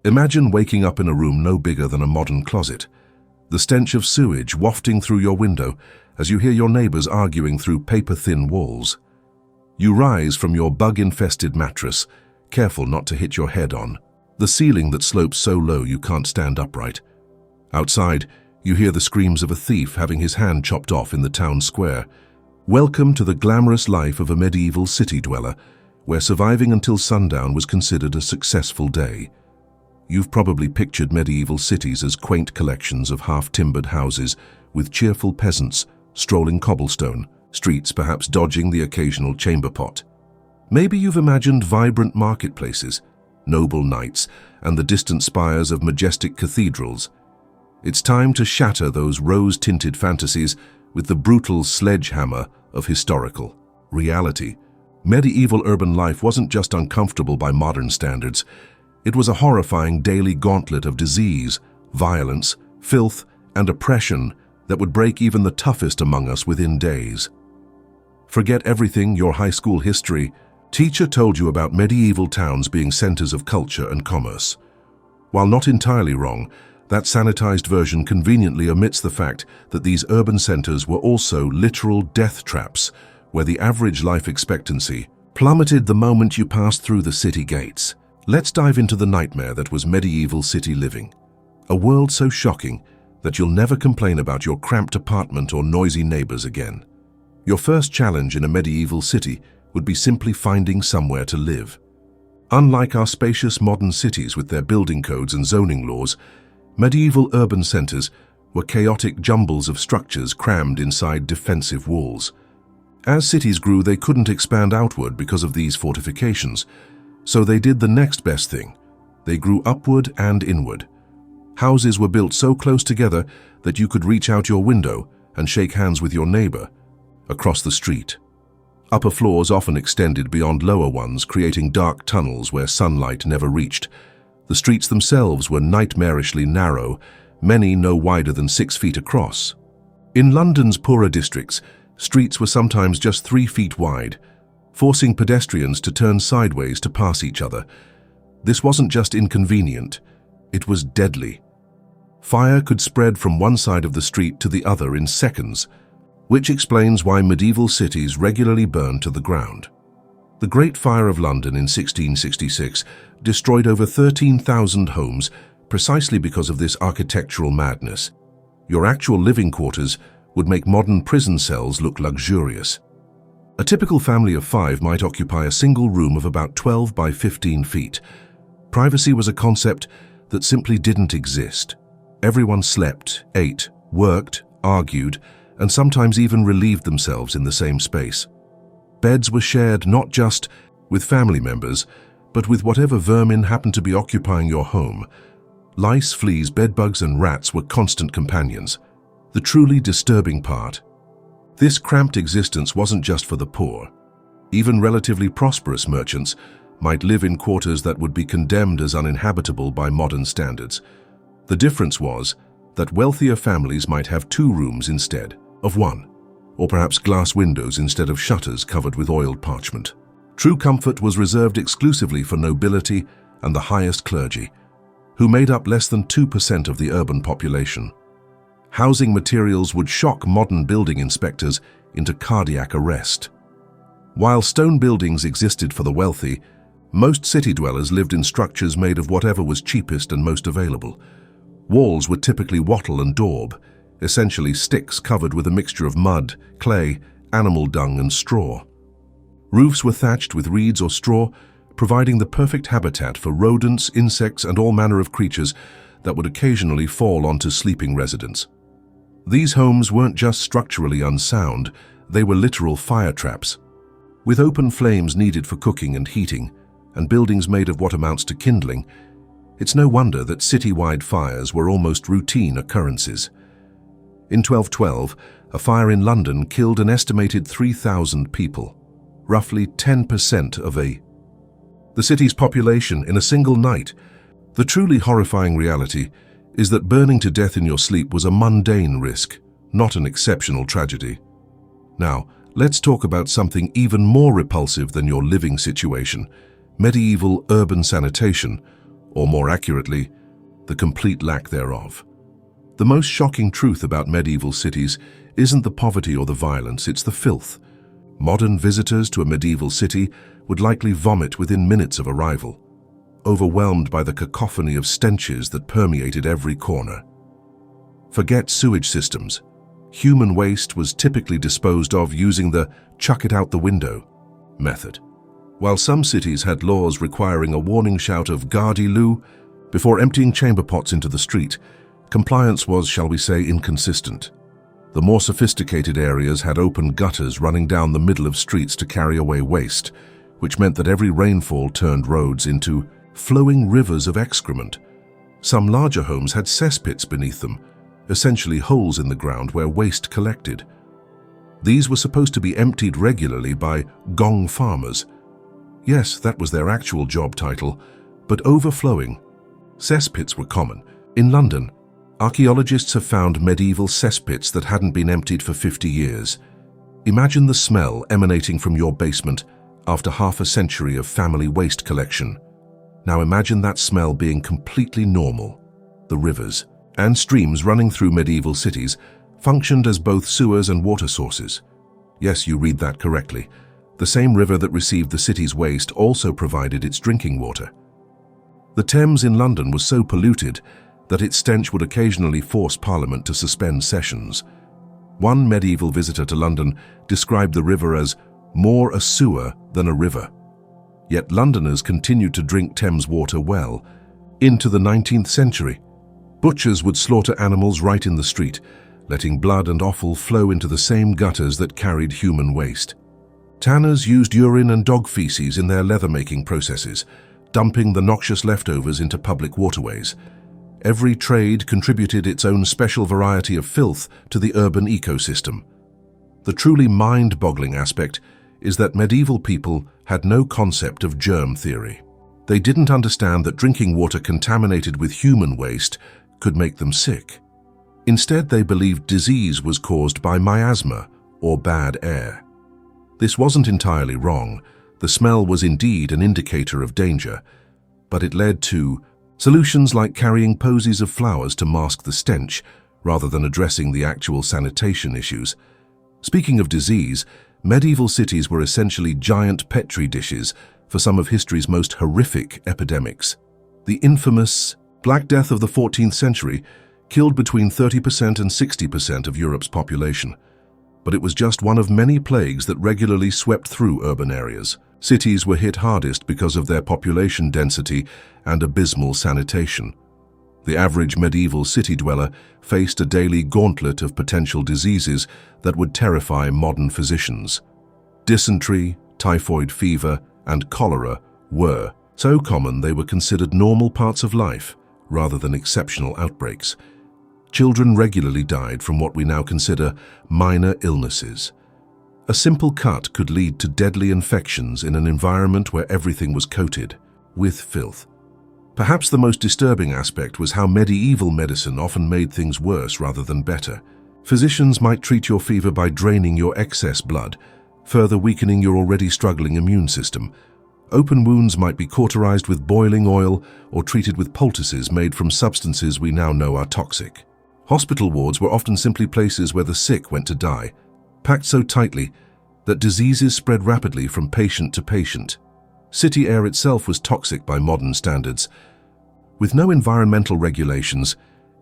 Imagine waking up in a room no bigger than a modern closet, the stench of sewage wafting through your window as you hear your neighbors arguing through paper-thin walls. You rise from your bug-infested mattress, careful not to hit your head on the ceiling that slopes so low you can't stand upright. Outside, you hear the screams of a thief having his hand chopped off in the town square. Welcome to the glamorous life of a medieval city dweller, where surviving until sundown was considered a successful day. You've probably pictured medieval cities as quaint collections of half-timbered houses with cheerful peasants strolling cobblestone streets, perhaps dodging the occasional chamber pot. Maybe you've imagined vibrant marketplaces, noble knights, and the distant spires of majestic cathedrals. It's time to shatter those rose-tinted fantasies with the brutal sledgehammer of historical reality. Medieval urban life wasn't just uncomfortable by modern standards. It was a horrifying daily gauntlet of disease, violence, filth, and oppression that would break even the toughest among us within days. Forget everything your high school history teacher told you about medieval towns being centers of culture and commerce. While not entirely wrong, that sanitized version conveniently omits the fact that these urban centers were also literal death traps, where the average life expectancy plummeted the moment you passed through the city gates. Let's dive into the nightmare that was medieval city living. A world so shocking that you'll never complain about your cramped apartment or noisy neighbors again. Your first challenge in a medieval city would be simply finding somewhere to live. Unlike our spacious modern cities with their building codes and zoning laws, medieval urban centers were chaotic jumbles of structures crammed inside defensive walls. As cities grew, they couldn't expand outward because of these fortifications, so they did the next best thing. They grew upward and inward. Houses were built so close together that you could reach out your window and shake hands with your neighbor across the street. Upper floors often extended beyond lower ones, creating dark tunnels where sunlight never reached. The streets themselves were nightmarishly narrow, many no wider than 6 feet across. In London's poorer districts, streets were sometimes just 3 feet wide, forcing pedestrians to turn sideways to pass each other. This wasn't just inconvenient, it was deadly. Fire could spread from one side of the street to the other in seconds, which explains why medieval cities regularly burned to the ground. The Great Fire of London in 1666 destroyed over 13,000 homes precisely because of this architectural madness. Your actual living quarters would make modern prison cells look luxurious. A typical family of 5 might occupy a single room of about 12 by 15 feet. Privacy was a concept that simply didn't exist. Everyone slept, ate, worked, argued, and sometimes even relieved themselves in the same space. Beds were shared not just with family members, but with whatever vermin happened to be occupying your home. Lice, fleas, bedbugs, and rats were constant companions. The truly disturbing part: this cramped existence wasn't just for the poor. Even relatively prosperous merchants might live in quarters that would be condemned as uninhabitable by modern standards. The difference was that wealthier families might have 2 rooms instead of 1, or perhaps glass windows instead of shutters covered with oiled parchment. True comfort was reserved exclusively for nobility and the highest clergy, who made up less than 2% of the urban population. Housing materials would shock modern building inspectors into cardiac arrest. While stone buildings existed for the wealthy, most city dwellers lived in structures made of whatever was cheapest and most available. Walls were typically wattle and daub, essentially sticks covered with a mixture of mud, clay, animal dung, and straw. Roofs were thatched with reeds or straw, providing the perfect habitat for rodents, insects, and all manner of creatures that would occasionally fall onto sleeping residents. These homes weren't just structurally unsound, they were literal fire traps. With open flames needed for cooking and heating, and buildings made of what amounts to kindling, it's no wonder that citywide fires were almost routine occurrences. In 1212, a fire in London killed an estimated 3,000 people, roughly 10% of the city's population in a single night. The truly horrifying reality is that burning to death in your sleep was a mundane risk, not an exceptional tragedy. Now, let's talk about something even more repulsive than your living situation: medieval urban sanitation, or more accurately, the complete lack thereof. The most shocking truth about medieval cities isn't the poverty or the violence, it's the filth. Modern visitors to a medieval city would likely vomit within minutes of arrival, overwhelmed by the cacophony of stenches that permeated every corner. Forget sewage systems. Human waste was typically disposed of using the chuck it out the window method. While some cities had laws requiring a warning shout of "Gardy-loo" before emptying chamber pots into the street, compliance was, shall we say, inconsistent. The more sophisticated areas had open gutters running down the middle of streets to carry away waste, which meant that every rainfall turned roads into flowing rivers of excrement. Some larger homes had cesspits beneath them, essentially holes in the ground where waste collected. These were supposed to be emptied regularly by gong farmers. Yes, that was their actual job title, but overflowing. Cesspits were common. In London, archaeologists have found medieval cesspits that hadn't been emptied for 50 years. Imagine the smell emanating from your basement after half a century of family waste collection. Now imagine that smell being completely normal. The rivers and streams running through medieval cities functioned as both sewers and water sources. Yes, you read that correctly. The same river that received the city's waste also provided its drinking water. The Thames in London was so polluted that its stench would occasionally force Parliament to suspend sessions. One medieval visitor to London described the river as more a sewer than a river. Yet Londoners continued to drink Thames water well. Into the 19th century, butchers would slaughter animals right in the street, letting blood and offal flow into the same gutters that carried human waste. Tanners used urine and dog feces in their leather-making processes, dumping the noxious leftovers into public waterways. Every trade contributed its own special variety of filth to the urban ecosystem. The truly mind-boggling aspect is that medieval people had no concept of germ theory. They didn't understand that drinking water contaminated with human waste could make them sick. Instead, they believed disease was caused by miasma, or bad air. This wasn't entirely wrong. The smell was indeed an indicator of danger, but it led to solutions like carrying posies of flowers to mask the stench, rather than addressing the actual sanitation issues. Speaking of disease, medieval cities were essentially giant petri dishes for some of history's most horrific epidemics. The infamous Black Death of the 14th century killed between 30% and 60% of Europe's population. But it was just one of many plagues that regularly swept through urban areas. Cities were hit hardest because of their population density and abysmal sanitation. The average medieval city dweller faced a daily gauntlet of potential diseases that would terrify modern physicians. Dysentery, typhoid fever, and cholera were so common they were considered normal parts of life rather than exceptional outbreaks. Children regularly died from what we now consider minor illnesses. A simple cut could lead to deadly infections in an environment where everything was coated with filth. Perhaps the most disturbing aspect was how medieval medicine often made things worse rather than better. Physicians might treat your fever by draining your excess blood, further weakening your already struggling immune system. Open wounds might be cauterized with boiling oil or treated with poultices made from substances we now know are toxic. Hospital wards were often simply places where the sick went to die, packed so tightly that diseases spread rapidly from patient to patient. City air itself was toxic by modern standards. With no environmental regulations,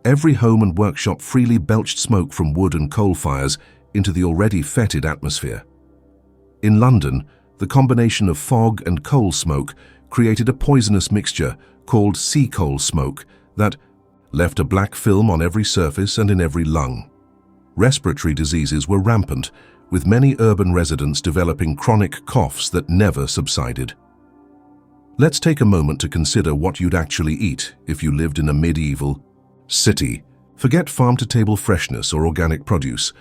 every home and workshop freely belched smoke from wood and coal fires into the already fetid atmosphere. In London, the combination of fog and coal smoke created a poisonous mixture called sea coal smoke that left a black film on every surface and in every lung. Respiratory diseases were rampant, with many urban residents developing chronic coughs that never subsided. Let's take a moment to consider what you'd actually eat if you lived in a medieval city. Forget farm-to-table freshness or organic produce.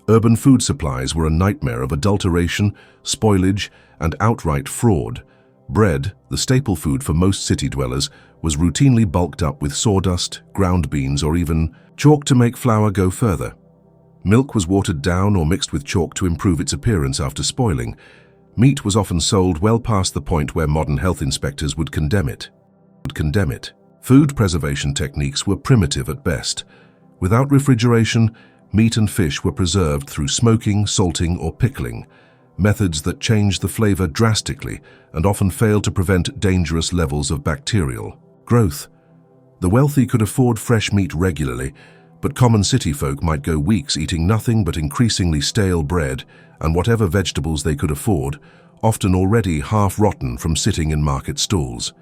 Urban food supplies were a nightmare of adulteration, spoilage, and outright fraud. Bread, the staple food for most city dwellers, was routinely bulked up with sawdust, ground beans, or even chalk to make flour go further. Milk was watered down or mixed with chalk to improve its appearance after spoiling. Meat was often sold well past the point where modern health inspectors would condemn it. would condemn it. Food preservation techniques were primitive at best. Without refrigeration, meat and fish were preserved through smoking, salting, or pickling, methods that changed the flavor drastically and often failed to prevent dangerous levels of bacterial growth. The wealthy could afford fresh meat regularly, but common city folk might go weeks eating nothing but increasingly stale bread and whatever vegetables they could afford, often already half-rotten from sitting in market stalls.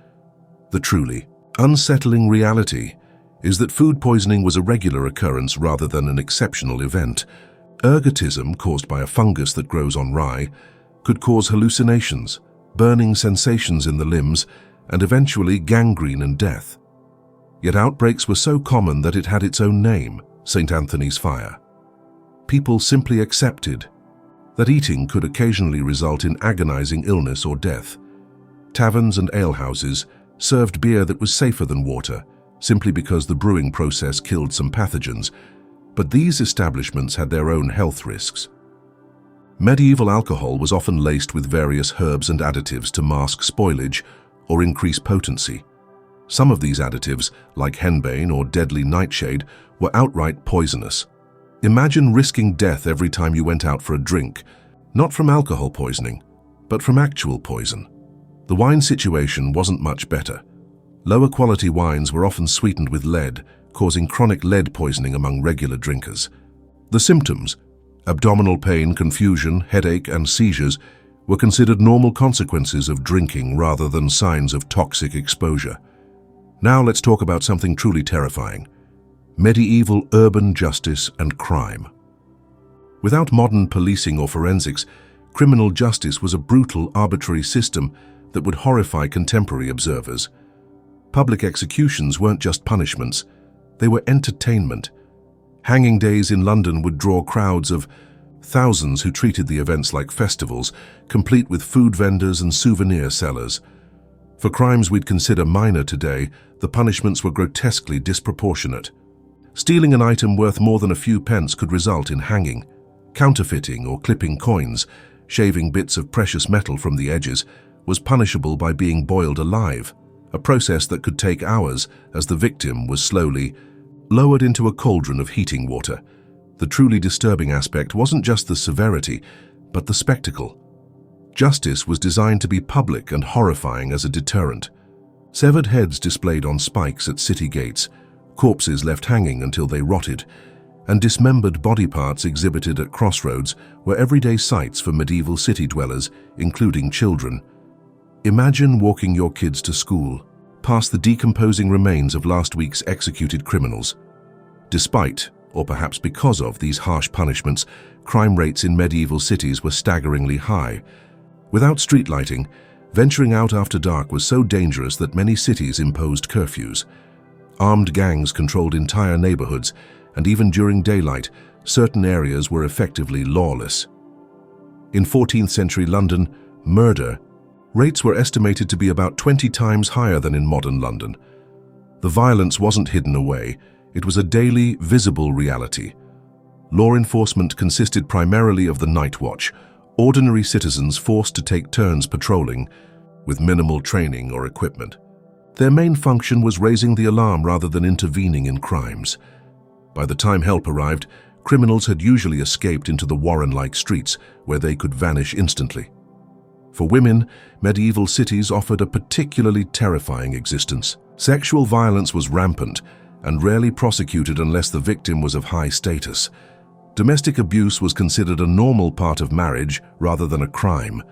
The truly unsettling reality is that food poisoning was a regular occurrence rather than an exceptional event. Ergotism, caused by a fungus that grows on rye, could cause hallucinations, burning sensations in the limbs, and eventually gangrene and death. Yet outbreaks were so common that it had its own name, St. Anthony's fire. People simply accepted that eating could occasionally result in agonizing illness or death. Taverns and alehouses served beer that was safer than water, simply because the brewing process killed some pathogens, but these establishments had their own health risks. Medieval alcohol was often laced with various herbs and additives to mask spoilage or increase potency. Some of these additives, like henbane or deadly nightshade, were outright poisonous. Imagine risking death every time you went out for a drink, not from alcohol poisoning, but from actual poison. The wine situation wasn't much better. Lower quality wines were often sweetened with lead, causing chronic lead poisoning among regular drinkers. The symptoms, abdominal pain, confusion, headache, and seizures, were considered normal consequences of drinking rather than signs of toxic exposure. Now let's talk about something truly terrifying: medieval urban justice and crime. Without modern policing or forensics, criminal justice was a brutal, arbitrary system that would horrify contemporary observers. Public executions weren't just punishments, they were entertainment. Hanging days in London would draw crowds of thousands who treated the events like festivals, complete with food vendors and souvenir sellers. For crimes we'd consider minor today, the punishments were grotesquely disproportionate. Stealing an item worth more than a few pence could result in hanging. Counterfeiting or clipping coins, shaving bits of precious metal from the edges, was punishable by being boiled alive, a process that could take hours as the victim was slowly lowered into a cauldron of heating water. The truly disturbing aspect wasn't just the severity, but the spectacle. Justice was designed to be public and horrifying as a deterrent. Severed heads displayed on spikes at city gates, corpses left hanging until they rotted, and dismembered body parts exhibited at crossroads were everyday sights for medieval city dwellers, including children. Imagine walking your kids to school, past the decomposing remains of last week's executed criminals. Despite, or perhaps because of, these harsh punishments, crime rates in medieval cities were staggeringly high. Without street lighting, venturing out after dark was so dangerous that many cities imposed curfews. Armed gangs controlled entire neighborhoods, and even during daylight, certain areas were effectively lawless. In 14th century London, murder rates were estimated to be about 20 times higher than in modern London. The violence wasn't hidden away, it was a daily, visible reality. Law enforcement consisted primarily of the night watch, ordinary citizens forced to take turns patrolling, with minimal training or equipment. Their main function was raising the alarm rather than intervening in crimes. By the time help arrived, criminals had usually escaped into the Warren-like streets, where they could vanish instantly. For women, medieval cities offered a particularly terrifying existence. Sexual violence was rampant and rarely prosecuted unless the victim was of high status. Domestic abuse was considered a normal part of marriage rather than a crime.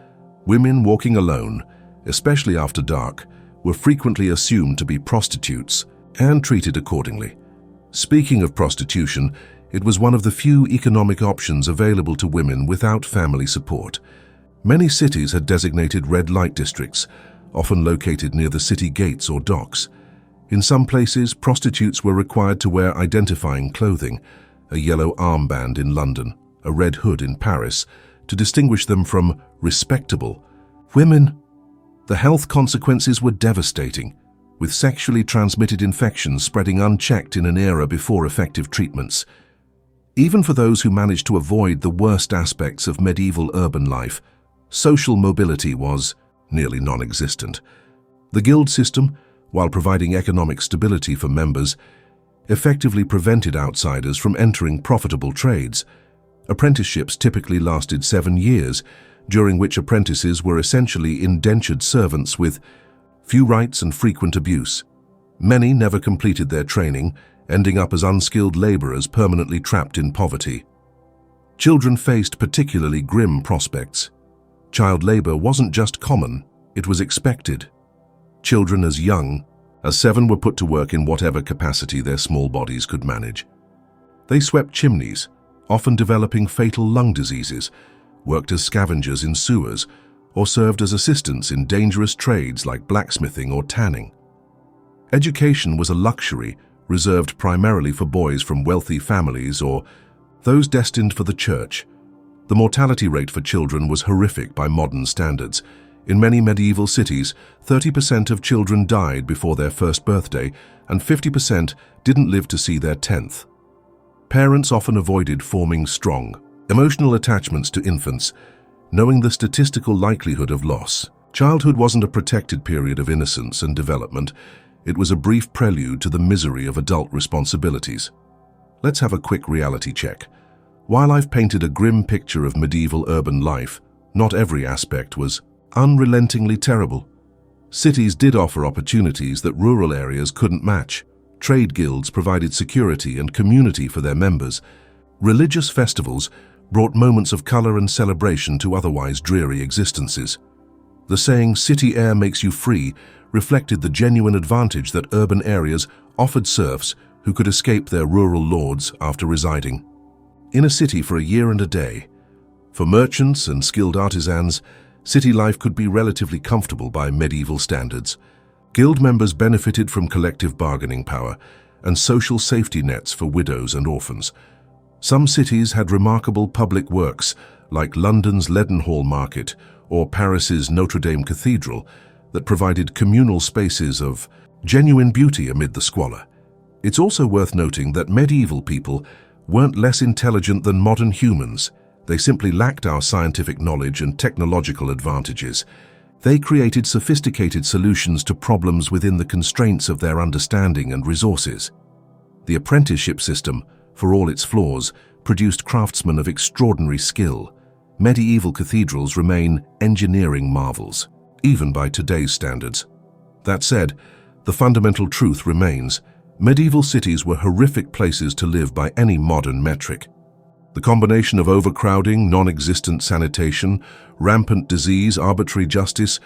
Women walking alone, especially after dark, were frequently assumed to be prostitutes and treated accordingly. Speaking of prostitution, it was one of the few economic options available to women without family support. Many cities had designated red light districts, often located near the city gates or docks. In some places, prostitutes were required to wear identifying clothing, a yellow armband in London, a red hood in Paris, to distinguish them from respectable women. The health consequences were devastating, with sexually transmitted infections spreading unchecked in an era before effective treatments. Even for those who managed to avoid the worst aspects of medieval urban life, social mobility was nearly non-existent. The guild system, while providing economic stability for members, effectively prevented outsiders from entering profitable trades. Apprenticeships typically lasted 7 years, during which apprentices were essentially indentured servants with few rights and frequent abuse. Many never completed their training, ending up as unskilled laborers permanently trapped in poverty. Children faced particularly grim prospects. Child labor wasn't just common, it was expected. Children as young as 7 were put to work in whatever capacity their small bodies could manage. They swept chimneys, often developing fatal lung diseases, worked as scavengers in sewers, or served as assistants in dangerous trades like blacksmithing or tanning. Education was a luxury reserved primarily for boys from wealthy families or those destined for the church. The mortality rate for children was horrific by modern standards. In many medieval cities, 30% of children died before their first birthday, and 50% didn't live to see their 10th. Parents often avoided forming strong, emotional attachments to infants, knowing the statistical likelihood of loss. Childhood wasn't a protected period of innocence and development. It was a brief prelude to the misery of adult responsibilities. Let's have a quick reality check. While I've painted a grim picture of medieval urban life, not every aspect was unrelentingly terrible. Cities did offer opportunities that rural areas couldn't match. Trade guilds provided security and community for their members. Religious festivals brought moments of color and celebration to otherwise dreary existences. The saying, "City air makes you free," reflected the genuine advantage that urban areas offered serfs who could escape their rural lords after residing in a city for a year and a day. For merchants and skilled artisans, city life could be relatively comfortable by medieval standards. Guild members benefited from collective bargaining power and social safety nets for widows and orphans. Some cities had remarkable public works, like London's Leadenhall Market or Paris's Notre Dame Cathedral, that provided communal spaces of genuine beauty amid the squalor. It's also worth noting that medieval people weren't less intelligent than modern humans. They simply lacked our scientific knowledge and technological advantages. They created sophisticated solutions to problems within the constraints of their understanding and resources. The apprenticeship system, for all its flaws, produced craftsmen of extraordinary skill. Medieval cathedrals remain engineering marvels, even by today's standards. That said, the fundamental truth remains: medieval cities were horrific places to live by any modern metric. The combination of overcrowding, non-existent sanitation, rampant disease, arbitrary justice,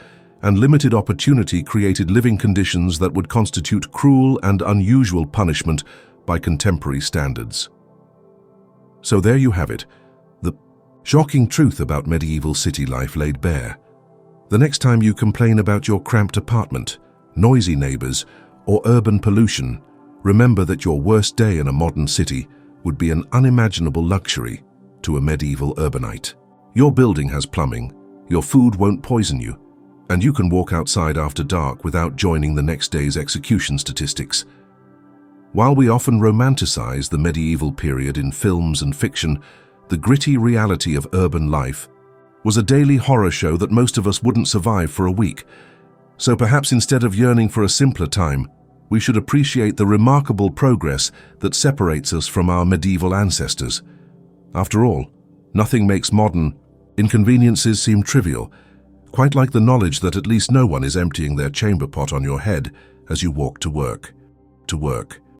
and limited opportunity created living conditions that would constitute cruel and unusual punishment by contemporary standards. So there you have it, the shocking truth about medieval city life laid bare. The next time you complain about your cramped apartment, noisy neighbors, or urban pollution, remember that your worst day in a modern city would be an unimaginable luxury to a medieval urbanite. Your building has plumbing, your food won't poison you, and you can walk outside after dark without joining the next day's execution statistics. While we often romanticize the medieval period in films and fiction, the gritty reality of urban life was a daily horror show that most of us wouldn't survive for a week. So perhaps instead of yearning for a simpler time, we should appreciate the remarkable progress that separates us from our medieval ancestors. After all, nothing makes modern inconveniences seem trivial, quite like the knowledge that at least no one is emptying their chamber pot on your head as you walk to work.